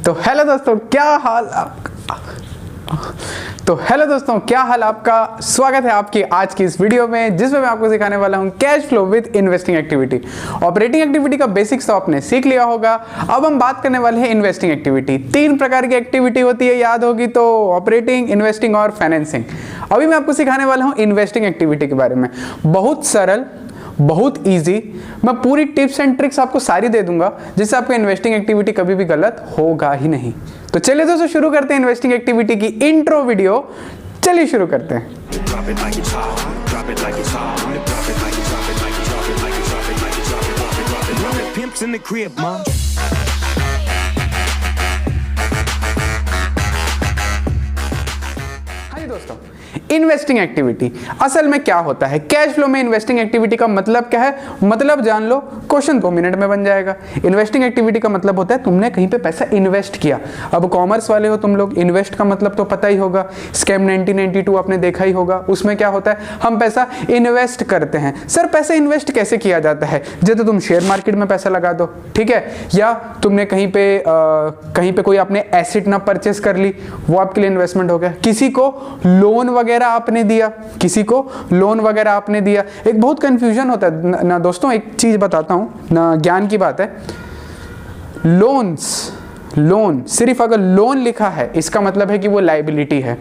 तो हेलो दोस्तों, क्या हाल आपका। स्वागत है आपकी आज की इस वीडियो में, जिसमें मैं आपको सिखाने वाला हूं cash flow with investing activity. Operating activity का बेसिक्स तो आपने सीख लिया होगा। अब हम बात करने वाले हैं इन्वेस्टिंग एक्टिविटी। 3 प्रकार की एक्टिविटी होती है, याद होगी तो, ऑपरेटिंग, इन्वेस्टिंग और फाइनेंसिंग। अभी मैं आपको सिखाने वाला हूं इन्वेस्टिंग एक्टिविटी के बारे में। बहुत सरल, बहुत इजी, मैं पूरी टिप्स एंड ट्रिक्स आपको सारी दे दूंगा, जिससे आपका इन्वेस्टिंग एक्टिविटी कभी भी गलत होगा ही नहीं। तो चलिए दोस्तों शुरू करते हैं इन्वेस्टिंग एक्टिविटी की इंट्रो वीडियो। चलिए शुरू करते हैं। हाँ जी दोस्तों, इन्वेस्टिंग एक्टिविटी असल में क्या होता है। कैश फ्लो में इन्वेस्टिंग एक्टिविटी का मतलब क्या है, मतलब जान लो, क्वेश्चन 2 मिनट में बन जाएगा। इन्वेस्टिंग एक्टिविटी का मतलब होता है तुमने कहीं पे पैसा इन्वेस्ट किया। अब कॉमर्स वाले हो तुम लोग, इन्वेस्ट का मतलब तो पता ही होगा। स्कैम 1992 आपने देखा ही होगा, उसमें क्या होता है, हम पैसा इन्वेस्ट करते हैं। सर पैसा इन्वेस्ट कैसे किया जाता है, जैसे तुम शेयर मार्केट में पैसा लगा दो, ठीक है, या तुमने कहीं पे कोई आपने एसेट ना परचेस कर ली, वो आपके लिए इन्वेस्टमेंट हो गया। किसी को लोन वगैरह आपने दिया, एक बहुत कंफ्यूजन होता है ना दोस्तों। एक चीज बताता हूं ना, ज्ञान की बात है। लोन सिर्फ अगर लोन लिखा है इसका मतलब है कि वो लायबिलिटी है,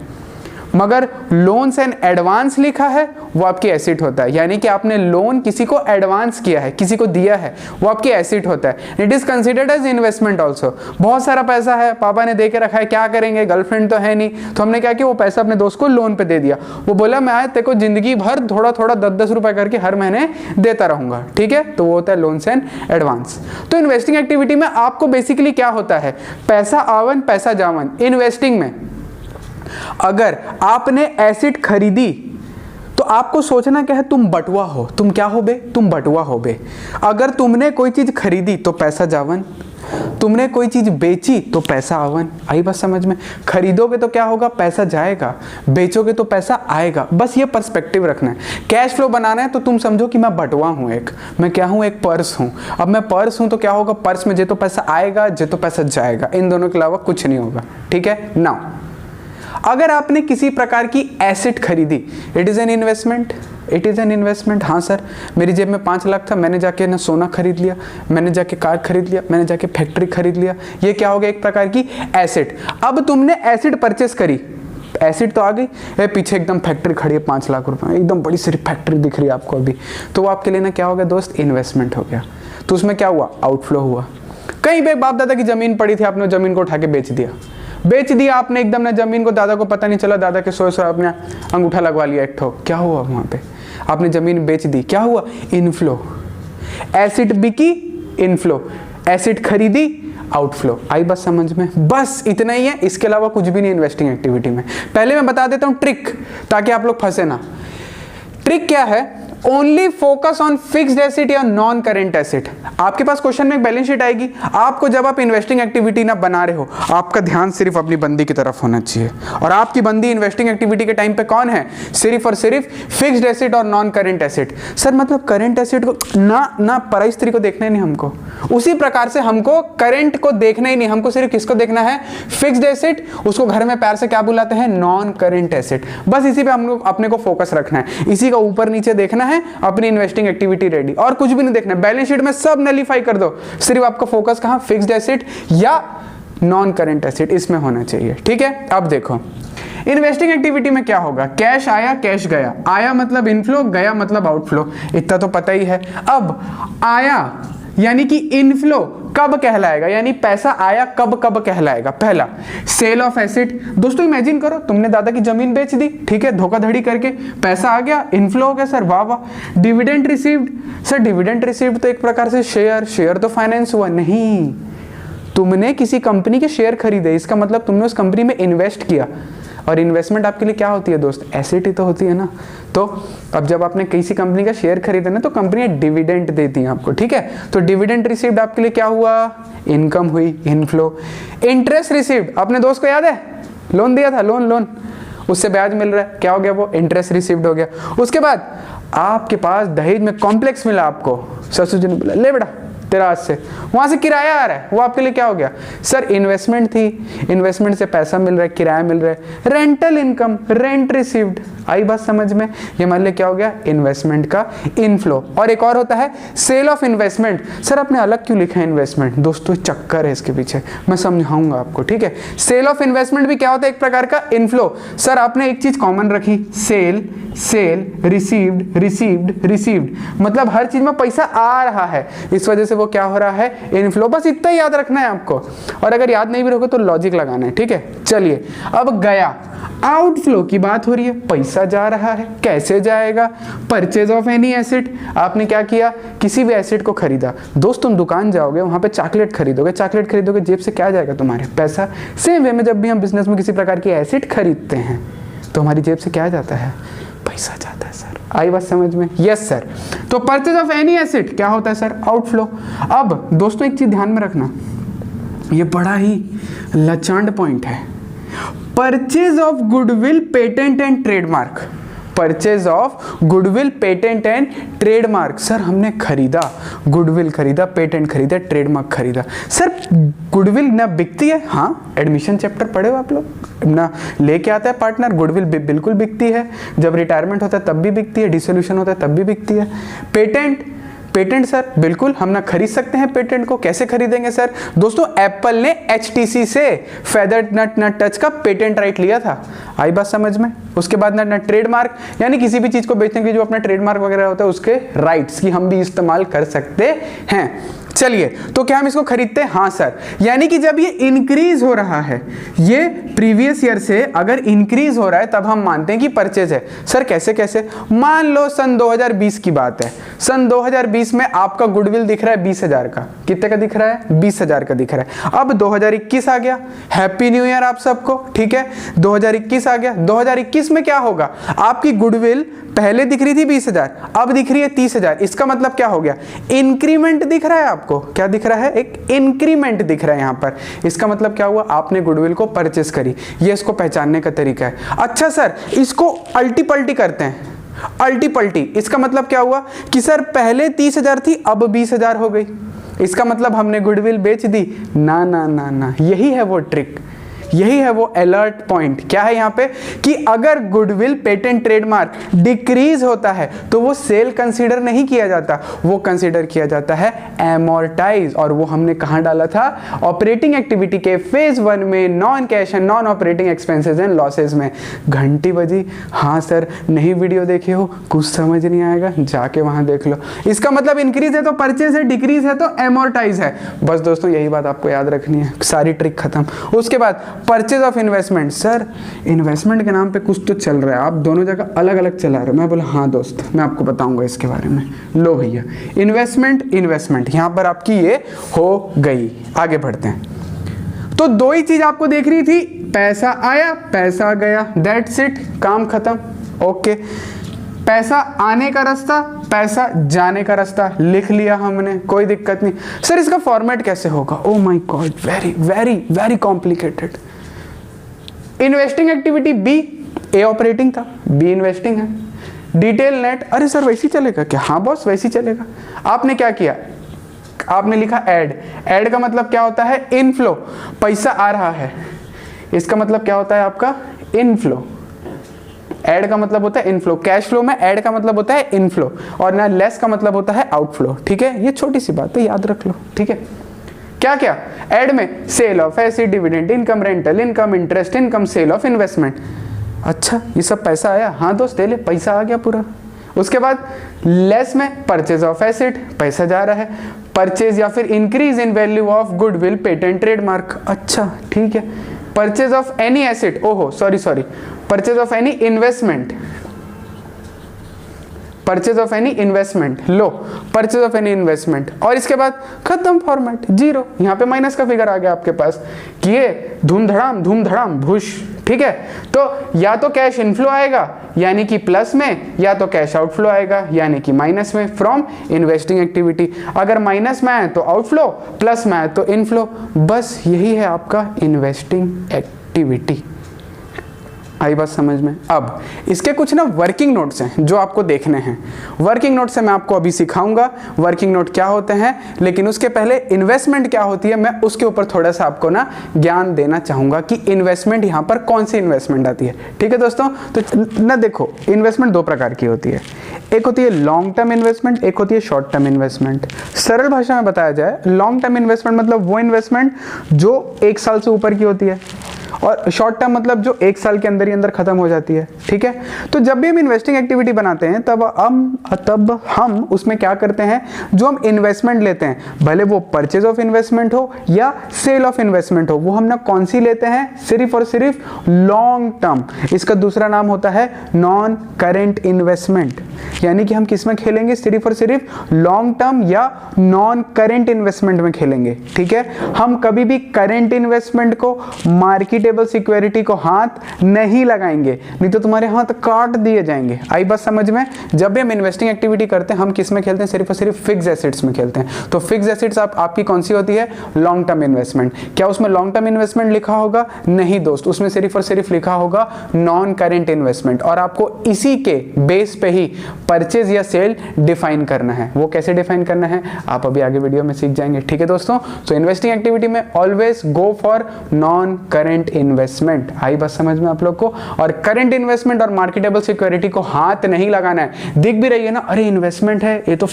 मगर लोन्स एंड एडवांस लिखा है वो आपकी एसेट होता है। यानी कि आपने लोन किसी को एडवांस किया है, किसी को दिया है, वो आपकी एसेट होता है। It is considered as investment also. बहुत सारा पैसा है, पापा ने दे के रखा है, क्या करेंगे, गर्लफ्रेंड तो है नहीं, तो हमने क्या किया, वो पैसा अपने दोस्त को लोन पे दे दिया। वो बोला मैं आज तेरे को जिंदगी भर थोड़ा 10-10 रुपए करके हर महीने देता रहूंगा, ठीक है, तो वो होता है लोन्स एंड एडवांस। तो इन्वेस्टिंग एक्टिविटी में आपको बेसिकली क्या होता है, पैसा आवन पैसा जावन। इन्वेस्टिंग में अगर आपने एसेट खरीदी तो आपको सोचना क्या है, तुम बटुआ हो। तुम क्या हो बे, तुम बटुआ हो बे। अगर तुमने कोई चीज खरीदी तो पैसा जावन, तुमने कोई चीज बेची तो पैसा आवन। आई बात समझ में। खरीदोगे तो क्या होगा, पैसा जाएगा, बेचोगे तो पैसा आएगा। बस ये पर्सपेक्टिव रखना है। कैश फ्लो बनाना है तो तुम समझो कि मैं बटुआ हूं, मैं क्या हूं, एक पर्स हूं। अब मैं पर्स हूं तो क्या होगा, पर्स में जे तो पैसा आएगा, जे तो पैसा जाएगा, इन दोनों के अलावा कुछ नहीं होगा, ठीक है। नाउ अगर आपने किसी प्रकार की एसेट खरीदी, इट इज एन इन्वेस्टमेंट। हाँ सर, मेरी जेब में 5 लाख था, मैंने जाके ना सोना खरीद लिया, मैंने जाके कार खरीद लिया, मैंने जाके फैक्ट्री खरीद लिया, ये क्या हो गया, एक प्रकार की एसेट। अब तुमने एसेट परचेस करी, एसिड तो आ गई, पीछे एकदम फैक्ट्री खड़ी है 5 लाख रुपए, एकदम बड़ी सारी फैक्ट्री दिख रही है आपको अभी, तो वो आपके लिए ना क्या हो गया दोस्त, इन्वेस्टमेंट हो गया। तो उसमें क्या हुआ, आउटफ्लो हुआ। कहीं पे बाप दादा की जमीन पड़ी थी, आपने जमीन को उठा के बेच दिया आपने एकदम ना, जमीन को दादा को पता नहीं चला, दादा के 100 आपने अंगूठा लगवा लिया एक ठो। क्या हुआ वहां पे, आपने जमीन बेच दी, क्या हुआ, इनफ्लो। एसिड बिकी, इनफ्लो। एसिड खरीदी, आउटफ्लो। आई बस समझ में, बस इतना ही है, इसके अलावा कुछ भी नहीं इन्वेस्टिंग एक्टिविटी में। पहले मैं बता देता हूं ट्रिक, ताकि आप लोग फंसे ना। ट्रिक क्या है, only focus on fixed asset या नॉन करेंट एसेट। आपके पास क्वेश्चन में एक बैलेंस शीट आएगी, आपको जब आप इन्वेस्टिंग एक्टिविटी ना बना रहे हो, आपका ध्यान सिर्फ अपनी बंदी की तरफ होना चाहिए। और आपकी बंदी इन्वेस्टिंग एक्टिविटी के टाइम पे कौन है, सिर्फ और सिर्फ फिक्स्ड एसेट और नॉन करेंट एसेट। सर मतलब करेंट एसेट को ना पराइस्त्री को देखना ही नहीं हमको, उसी प्रकार से हमको करेंट को देखना ही नहीं, हमको सिर्फ किसको देखना है, फिक्स्ड एसेट। उसको घर में प्यार से क्या बुलाते हैं, नॉन करेंट एसेट। बस इसी पे हम लोग अपने को फोकस रखना है, इसी का ऊपर नीचे देखना है, अपनी इन्वेस्टिंग एक्टिविटी रेडी, और कुछ भी नहीं देखना। बैलेंस शीट में सब नलीफाई कर दो, सिर्फ आपका फोकस कहां, फिक्स्ड एसेट या नॉन करेंट एसेट, इसमें होना चाहिए, ठीक है। अब देखो इन्वेस्टिंग एक्टिविटी में क्या होगा, कैश आया कैश गया, आया मतलब इनफ्लो, गया मतलब आउटफ्लो, इतना तो पता ही है। अब आया यानी कि इनफ्लो कब कहलाएगा, यानी पैसा आया कब कहलाएगा। पहला, सेल ऑफ एसेट। दोस्तों इमेजिन करो, तुमने दादा की जमीन बेच दी, ठीक है, धोखाधड़ी करके, पैसा आ गया, इनफ्लो हो गया। सर वाह वाह। Dividend received, sir dividend received तो एक प्रकार से शेयर तो फाइनेंस हुआ नहीं, तुमने किसी कंपनी के शेयर खरीदे, इसका मतलब तुमने उस कंपनी में इन्वेस्ट किया। और इन्वेस्टमेंट आपके लिए क्या होती है दोस्त, एसेट ही तो होती है ना। तो अब जब आपने किसी कंपनी का शेयर खरीदा ना, तो कंपनियां डिविडेंड देती हैं आपको, ठीक है। तो डिविडेंड रिसीव्ड आपके लिए क्या हुआ, इनकम हुई, इनफ्लो। इंटरेस्ट रिसीव्ड, अपने दोस्त को याद है, लोन दिया था, लोन उससे ब्याज मिल रहा है, क्या हो गया, वो इंटरेस्ट रिसीव्ड हो गया। उसके बाद आपके पास दहेज में कॉम्प्लेक्स मिला आपको, ससुर जी ने बोला ले बेटा तेरा से वहां से किराया आ रहा है, वो आपके लिए क्या हो गया सर, इन्वेस्टमेंट थी, इन्वेस्टमेंट से पैसा मिल रहा है, किराया मिल रहा है, रेंटल इनकम, रेंट रिसीव्ड। आई बात समझ में? ये मान लिया क्या हो गया, इन्वेस्टमेंट का इनफ्लो। और एक और होता है सेल ऑफ इन्वेस्टमेंट। सर आपने अलग क्यों लिखा है इन्वेस्टमेंट? दोस्तों चक्कर है इसके पीछे, मैं समझाऊंगा आपको, ठीक है। सेल ऑफ इन्वेस्टमेंट भी क्या होता है, एक प्रकार का इनफ्लो। सर आपने एक चीज कॉमन रखी, sale, sale, received, received, received, मतलब हर चीज में पैसा आ रहा है, इस वजह से वो क्या हो रहा है, इनफ्लो। बस इतना ही याद रखना है आपको, और अगर याद नहीं भी रहोगे तो लॉजिक लगाना है, ठीक है। चलिए अब गया, आउटफ्लो की बात हो रही है, पैसा जा रहा है, कैसे जाएगा, परचेज ऑफ एनी एसेट। आपने क्या किया, किसी भी एसेट को खरीदा। दोस्त तुम दुकान जाओगे, वहां पे चॉकलेट खरीदोगे, जेब से क्या जाएगा तुम्हारे, पैसा। सेम वे में जब भी हम बिजनेस में किसी प्रकार की एसेट खरीदते हैं तो हमारी जेब से क्या जाता है, पैसा जाता है सर। आई बात समझ में? Yes sir. तो परचेज ऑफ एनी एसेट क्या होता है सर, आउटफ्लो। अब दोस्तों एक चीज ध्यान में रखना, ये बड़ा ही लचांड पॉइंट है, purchase of goodwill, patent and trademark. Purchase of goodwill, patent and trademark. Sir हमने खरीदा, गुडविल खरीदा, पेटेंट खरीदा, ट्रेडमार्क खरीदा। सर गुडविल ना बिकती है? हाँ, एडमिशन चैप्टर पढ़े हो आप लोग ना, लेके आता है पार्टनर, गुडविल बिल्कुल बिकती है। जब रिटायरमेंट होता है तब भी बिकती है, डिसोल्यूशन होता है तब भी बिकती है। पेटेंट, पेटेंट सर बिल्कुल हम ना खरीद सकते हैं पेटेंट को। कैसे खरीदेंगे सर? दोस्तों एप्पल ने HTC से फेदर नट टच का पेटेंट राइट लिया था। आई बात समझ में? उसके बाद ना ट्रेडमार्क, यानी किसी भी चीज को बेचने के लिए जो अपना ट्रेडमार्क वगैरह होता है उसके राइट्स की हम भी इस्तेमाल कर सकते हैं। चलिए तो क्या हम इसको खरीदते हैं? हाँ सर। यानी कि जब ये इंक्रीज हो रहा है, ये प्रीवियस ईयर से अगर इंक्रीज हो रहा है तब हम मानते हैं कि परचेज है। सर कैसे कैसे? मान लो सन 2020 की बात है, सन 2020 में आपका गुडविल दिख रहा है 20,000 का। कितने का दिख रहा है? 20,000 का दिख रहा है। अब 2021 आ गया, हैप्पी न्यू ईयर आप सबको, ठीक है। 2021 आ गया, 2021 में क्या होगा, आपकी गुडविल पहले दिख रही थी 20,000, अब दिख रही है 30,000। इसका मतलब क्या हो गया, इंक्रीमेंट दिख रहा है आपको। क्या दिख रहा है? एक इंक्रीमेंट दिख रहा है यहां पर। इसका मतलब क्या हुआ, आपने गुडविल को परचेस करी। ये इसको पहचानने का तरीका है। अच्छा सर इसको अल्टी पल्टी करते हैं, अल्टी पल्टी। इसका मतलब क्या हुआ कि सर पहले 30,000 थी, अब 20,000 हो गई। इसका मतलब हमने गुडविल बेच दी? ना ना ना ना, यही है वो ट्रिक, यही है वो अलर्ट पॉइंट। क्या है यहाँ पे कि अगर गुडविल, पेटेंट, ट्रेडमार्क डिक्रीज होता है तो वो सेल कंसीडर नहीं किया जाता, वो कंसीडर किया जाता है एमोर्टाइज। और वो हमने कहाँ डाला था? ऑपरेटिंग एक्टिविटी के फेज 1 में, non cash and non operating expenses and losses में। घंटी बजी। हाँ सर नहीं वीडियो देखे हो, कुछ समझ नहीं आएगा, जाके वहां देख लो। इसका मतलब इंक्रीज है तो परचेज है, डिक्रीज है तो एमोर्टाइज है। बस दोस्तों यही बात आपको याद रखनी है, सारी ट्रिक खत्म। उसके बाद purchase of investment. Sir investment के नाम पे कुछ तो चल रहा है, आप दोनों जगह अलग अलग चला रहे हो। मैं बोला हाँ दोस्त मैं आपको बताऊंगा इसके बारे में। लो भैया इन्वेस्टमेंट, इन्वेस्टमेंट यहां पर आपकी ये हो गई। आगे बढ़ते हैं। तो दो ही चीज आपको देख रही थी, पैसा आया पैसा गया, दैट्स इट, काम खत्म। ओके, पैसा आने का रास्ता, पैसा जाने का रास्ता लिख लिया हमने, कोई दिक्कत नहीं। सर इसका फॉर्मेट कैसे होगा? Oh my God, very very very complicated. Investing activity B, A operating था, बी इन्वेस्टिंग है। डिटेल नेट, अरे सर वैसे ही चलेगा क्या? हाँ बॉस वैसे ही चलेगा। आपने क्या किया, आपने लिखा ऐड। ऐड का मतलब क्या होता है? इनफ्लो, पैसा आ रहा है, इसका मतलब क्या होता है आपका? इनफ्लो। ऐड का मतलब होता है इनफ्लो, कैश फ्लो में ऐड का मतलब होता है इनफ्लो, और ना लेस का मतलब होता है आउटफ्लो। ठीक है, ये छोटी सी बात है, याद रख लो। ठीक है, क्या क्या ऐड में? Sale of asset, dividend income, rental income, interest income, sale of investment. अच्छा ये सब पैसा आया, हाँ दोस्त ले ले, पैसा आ गया पूरा। उसके बाद लेस में परचेज ऑफ एसेट, पैसा जा रहा है। परचेज या फिर increase in value of goodwill, patent, trademark. अच्छा ठीक है। परचेज ऑफ एनी एसेट, ओहो sorry, purchase of any investment, purchase of any investment, low purchase of any investment. और इसके बाद खत्म फॉर्मेट, जीरो। यहाँ पे माइनस का फिगर आ गया आपके पास कि ये धूम धड़ाम भूश। ठीक है, तो या तो कैश इनफ्लो आएगा यानी कि प्लस में, या तो कैश आउटफ्लो आएगा यानी कि माइनस में फ्रॉम इन्वेस्टिंग एक्टिविटी। अगर माइनस में आए तो आउटफ्लो, प्लस में आए तो इनफ्लो। बस यही है आपका इन्वेस्टिंग एक्टिविटी। आई बात समझ में। अब इसके कुछ ना वर्किंग नोट्स हैं जो आपको देखने हैं। वर्किंग नोट से मैं आपको अभी सिखाऊंगा वर्किंग नोट क्या होते हैं, लेकिन उसके पहले इन्वेस्टमेंट क्या होती है मैं उसके ऊपर थोड़ा सा आपको ना ज्ञान देना चाहूंगा कि इन्वेस्टमेंट यहाँ पर कौन सी इन्वेस्टमेंट आती है। ठीक है दोस्तों, तो ना देखो इन्वेस्टमेंट दो प्रकार की होती है, एक होती है लॉन्ग टर्म इन्वेस्टमेंट, एक होती है शॉर्ट टर्म इन्वेस्टमेंट। सरल भाषा में बताया जाए लॉन्ग टर्म इन्वेस्टमेंट मतलब वो इन्वेस्टमेंट जो 1 साल से ऊपर की होती है, और शॉर्ट टर्म मतलब जो 1 साल के अंदर ही अंदर खत्म हो जाती है। ठीक है, तो जब भी हम इन्वेस्टिंग एक्टिविटी बनाते हैं तब हम उसमें क्या करते हैं, जो हम इन्वेस्टमेंट लेते हैं भले वो परचेज ऑफ इन्वेस्टमेंट हो या सेल ऑफ इन्वेस्टमेंट हो, वो हम ना कौन सी लेते हैं, सिर्फ और सिर्फ लॉन्ग टर्म। इसका दूसरा नाम होता है नॉन करेंट इन्वेस्टमेंट, यानी कि हम किस में खेलेंगे, सिर्फ और सिर्फ लॉन्ग टर्म या नॉन करेंट इन्वेस्टमेंट में खेलेंगे। ठीक है, हम कभी भी करेंट इन्वेस्टमेंट को, मार्केटेबल सिक्योरिटी को हाथ नहीं लगाएंगे, नहीं तो तुम्हारे हाथ काट दिए जाएंगे। आई बात समझ में। जब भी हम इन्वेस्टिंग एक्टिविटी करते हैं हम किस में खेलते हैं, सिर्फ और सिर्फ फिक्स एसेट्स में खेलते हैं। तो फिक्स एसेट्स आपकी कौन सी होती है, लॉन्ग टर्म इन्वेस्टमेंट। क्या उसमें लॉन्ग टर्म इन्वेस्टमेंट लिखा होगा, नहीं दोस्त, उसमें सिर्फ और सिर्फ लिखा होगा नॉन करेंट इन्वेस्टमेंट, और आपको इसी के बेस पे ही परचेज या सेल डिफाइन करना है। वो कैसे डिफाइन करना है आप अभी आगे वीडियो में सीख जाएंगे। ठीक है दोस्तों, तो इन्वेस्टिंग एक्टिविटी में always go for non current investment. आई बात समझ में आप लोग को। और करंट इन्वेस्टमेंट और मार्केटेबल सिक्योरिटी को हाथ नहीं लगाना है। दिख भी रही है ना, अरे इन्वेस्टमेंट है, ये तो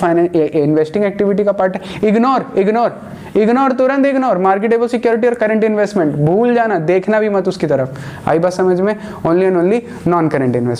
इन्वेस्टिंग एक्टिविटी का पार्ट है, इग्नोर, तुरंत इग्नोर। मार्केटेबल सिक्योरिटी और करंट इन्वेस्टमेंट भूल जाना, देखना भी मत उसकी तरफ। आई बात समझ में। Only and only non current investment.